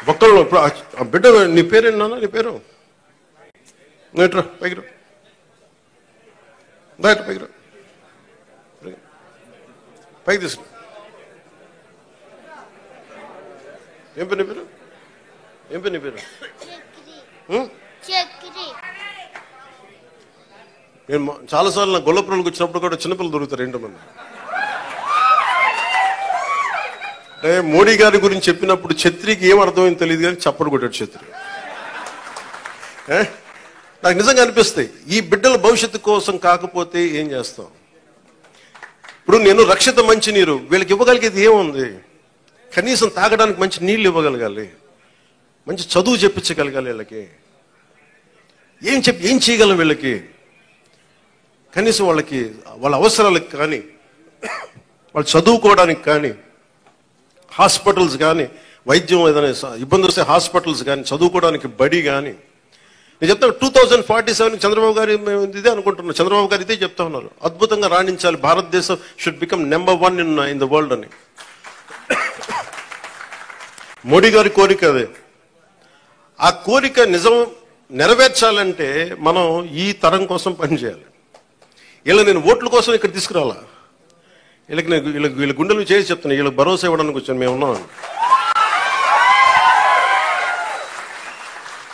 ఒక్కళ్ళు ఇప్పుడు ఆ బిడ్డ నీ పేరేనా? నీ పేరు నేట్రా పైకి రా, పైకి రా, పైకి తీసుకురా. ఏం పేరు నీ పేరు? ఏం పేరు నీ పేరు? నేను చాలాసార్లు నా గొల్లపురంకి వచ్చినప్పుడు కూడా చిన్నపిల్లలు దొరుకుతారు. ఏంటో మంది అంటే మోడీ గారి గురించి చెప్పినప్పుడు ఛత్రికి ఏం అర్థమైంది తెలియదు కానీ చప్పడు కొట్టాడు ఛత్రి. నాకు నిజంగా అనిపిస్తాయి, ఈ బిడ్డల భవిష్యత్తు కోసం కాకపోతే ఏం చేస్తాం? ఇప్పుడు నేను రక్షిత మంచినీరు వీళ్ళకి ఇవ్వగలిగేది ఏముంది? కనీసం తాగడానికి మంచి నీళ్ళు ఇవ్వగలగాలి, మంచి చదువు చెప్పించగలగాలి. వీళ్ళకి ఏం చేయగలం? వీళ్ళకి కనీసం వాళ్ళ అవసరాలకు కానీ, వాళ్ళు చదువుకోవడానికి కానీ, హాస్పిటల్స్ కానీ, వైద్యం ఏదైనా ఇబ్బంది వస్తే హాస్పిటల్స్ కానీ, చదువుకోవడానికి బడి కానీ. నేను చెప్తాను 2047 చంద్రబాబు గారు ఇదే అనుకుంటున్నారు. చంద్రబాబు గారు ఇదే చెప్తా ఉన్నారు, అద్భుతంగా రాణించాలి, భారతదేశం should become number 1 in the world అని. మోడీ గారి కోరిక అదే. ఆ కోరిక నిజం నెరవేర్చాలంటే మనం ఈ తరం కోసం పనిచేయాలి. ఇలా నేను ఓట్ల కోసం ఇక్కడ తీసుకురావాలా? వీళ్ళ గుండెలు చేసి చెప్తున్నా, వీళ్ళకి భరోసా ఇవ్వడానికి వచ్చాను. మేము ఉన్నాం.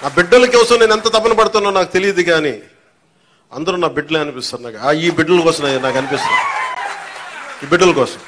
నా బిడ్డల కోసం నేను ఎంత తపన పడుతున్నా నాకు తెలియదు, కానీ అందరూ నా బిడ్డలే అనిపిస్తారు నాకు. ఈ బిడ్డల కోసం నాకు అనిపిస్తుంది, ఈ బిడ్డల కోసం.